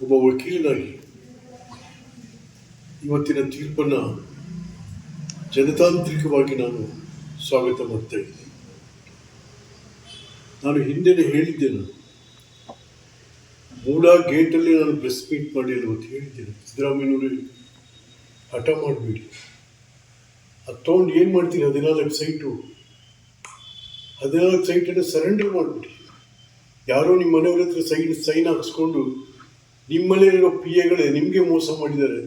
ಒಬ್ಬ ವಕೀಲನಾಗಿ ಇವತ್ತಿನ ತೀರ್ಪನ್ನು ಜನತಾಂತ್ರಿಕವಾಗಿ ನಾನು ಸ್ವಾಗತ ಮಾಡ್ತಾ ಇದ್ದೀನಿ. ನಾನು ಹಿಂದೆನೇ ಹೇಳಿದ್ದೇನೆ, ಮೂಲ ಗೇಟಲ್ಲಿ ನಾನು ಪ್ರೆಸ್ ಮೀಟ್ ಮಾಡಿ ಅಂತ ಹೇಳಿದ್ದೇನೆ, ಸಿದ್ದರಾಮಯ್ಯನವರು ಹಠ ಮಾಡಬೇಡಿ, ಅದು ತೊಗೊಂಡು ಏನು ಮಾಡ್ತೀನಿ, 14 ಸೈಟನ್ನು ಸರೆಂಡರ್ ಮಾಡಿಬಿಡಿ. ಯಾರೋ ನಿಮ್ಮ ಮನೆಯವ್ರ ಹತ್ರ ಸೈನ್ ಹಾಕಿಸ್ಕೊಂಡು ನಿಮ್ಮಲ್ಲಿರೋ ಪಿ ಎಗಳೇ ನಿಮಗೆ ಮೋಸ ಮಾಡಿದ್ದಾರೆ,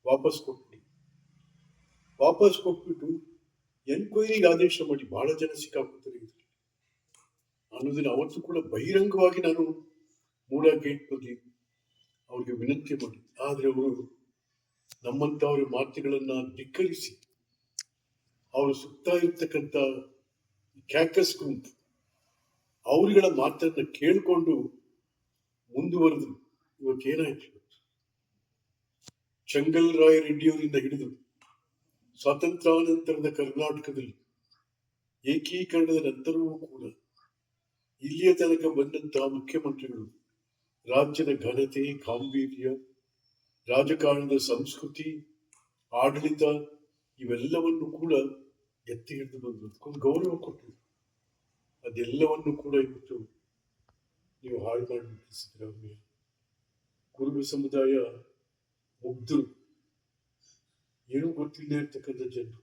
ವಾಪಸ್ ಕೊಟ್ಬಿಟ್ಟು ಎನ್ಕ್ವೈರಿಗೆ ಆದೇಶ ಮಾಡಿ. ಬಹಳ ಜನ ಸಿಕ್ಕಾಕೊಳ್ತಾರೆ ಅನ್ನೋದನ್ನ ಅವತ್ತು ಕೂಡ ಬಹಿರಂಗವಾಗಿ ನಾನು ಮೂಲ ಗೇಟ್ ಬಗ್ಗೆ ಅವ್ರಿಗೆ ವಿನಂತಿ ಮಾಡಿ. ಆದರೆ ಅವರು ನಮ್ಮಂಥವ್ರ ಮಾತುಗಳನ್ನ ಧಿಕ್ಕರಿಸಿ ಅವರು ಸುತ್ತ ಇರ್ತಕ್ಕಂಥ ಕ್ಯಾಕಸ್ ಗುಂಪು ಅವರುಗಳ ಮಾತನ್ನ ಕೇಳಿಕೊಂಡು ಮುಂದುವರೆದ್ರು. ಇವತ್ತೇನಾಯ್ತು, ಚಂಗಲ್ ರಾಯ ರೆಡ್ಡಿಯವರಿಂದ ಹಿಡಿದು ಸ್ವಾತಂತ್ರ್ಯಾನಂತರದ ಕರ್ನಾಟಕದಲ್ಲಿ ಏಕೀಕರಣದ ನಂತರವೂ ಕೂಡ ಇಲ್ಲಿಯ ತನಕ ಬಂದಂತಹ ಮುಖ್ಯಮಂತ್ರಿಗಳು ರಾಜ್ಯದ ಘನತೆ, ಗಾಂಭೀರ್ಯ, ರಾಜಕಾರಣದ ಸಂಸ್ಕೃತಿ, ಆಡಳಿತ ಇವೆಲ್ಲವನ್ನು ಕೂಡ ಎತ್ತಿ ಹಿಡಿದು ಬಂದರು, ಅದಕ್ಕೊಂದು ಗೌರವ ಕೊಟ್ಟರು. ಅದೆಲ್ಲವನ್ನು ಕೂಡ ಇವತ್ತು ನೀವು ಹಾಳು ಮಾಡಿಬಿಟ್ಟು ಸಿದ್ದರಾಮಯ್ಯ. ಕುರುಬ ಸಮುದಾಯ ಮುಗ್ಧರು, ಏನೂ ಗೊತ್ತಿಲ್ಲದೆ ಇರ್ತಕ್ಕಂಥ ಜನರು,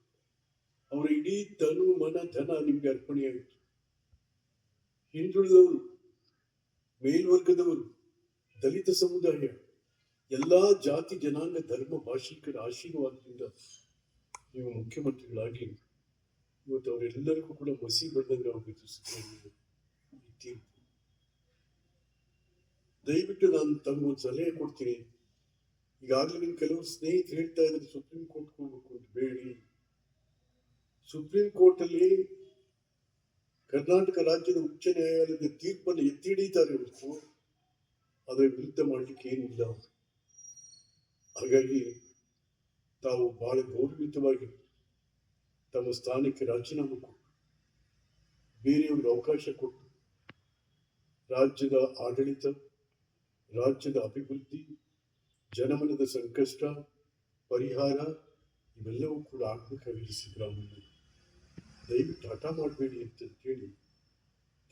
ಅವರ ಇಡೀ ತನು ಮನ ಧನ ನಿಮ್ಗೆ ಅರ್ಪಣೆಯಾಯಿತು. ಹಿಂದುಳಿದವರು, ಮೇಲ್ವರ್ಗದವರು, ದಲಿತ ಸಮುದಾಯ, ಎಲ್ಲಾ ಜಾತಿ ಜನಾಂಗ ಧರ್ಮ ಭಾಷಿಕರ ಆಶೀರ್ವಾದದಿಂದ ನೀವು ಮುಖ್ಯಮಂತ್ರಿಗಳಾಗಿ ಇವತ್ತು ಅವರೆಲ್ಲರಿಗೂ ಕೂಡ ಮಸಿ ಬಣ್ಣಂಗೆ ಹೋಗಿತ್ತು ಸಿದ್ದರಾಮಯ್ಯ. ದಯವಿಟ್ಟು ನಾನು ತಮಗೊಂದು ಸಲಹೆ ಕೊಡ್ತೀನಿ. ಈಗಾಗಲೇ ನಿಮ್ ಕೆಲವರು ಸ್ನೇಹಿತರು ಹೇಳ್ತಾ ಇದ್ದಾರೆ ಸುಪ್ರೀಂ ಕೋರ್ಟ್ ಹೋಗ್ಬೇಕು ಅಂತ. ಬೇಡಿ, ಸುಪ್ರೀಂ ಕೋರ್ಟ್ ಅಲ್ಲಿ ಕರ್ನಾಟಕ ರಾಜ್ಯದ ಉಚ್ಚ ನ್ಯಾಯಾಲಯದ ತೀರ್ಪನ್ನು ಎತ್ತಿ ಹಿಡಿತಾರೆ ಹೊರತು ಅದರ ವಿರುದ್ಧ ಮಾಡಲಿಕ್ಕೆ ಏನಿಲ್ಲ. ಹಾಗಾಗಿ ತಾವು ಬಹಳ ಗೌರವಿತವಾಗಿ ತಮ್ಮ ಸ್ಥಾನಕ್ಕೆ ರಾಜೀನಾಮೆ ಕೊಟ್ಟು ಬೇರೆಯವ್ರಿಗೆ ಅವಕಾಶ ಕೊಟ್ಟು ರಾಜ್ಯದ ಆಡಳಿತ, ರಾಜ್ಯದ ಅಭಿವೃದ್ಧಿ, ಜನಮನದ ಸಂಕಷ್ಟ ಪರಿಹಾರ ಇವೆಲ್ಲವೂ ಕೂಡ ಆಗ್ಬೇಕಾಗಿದೆ. ಸಿದ್ದರಾಮಯ್ಯ ದಯವಿಟ್ಟು ಹಠ ಮಾಡಬೇಡಿ ಅಂತ ಹೇಳಿ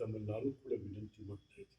ತಮ್ಮನ್ನು ನಾನು ಕೂಡ ವಿನಂತಿ ಮಾಡ್ತಾ ಇದ್ದೀನಿ.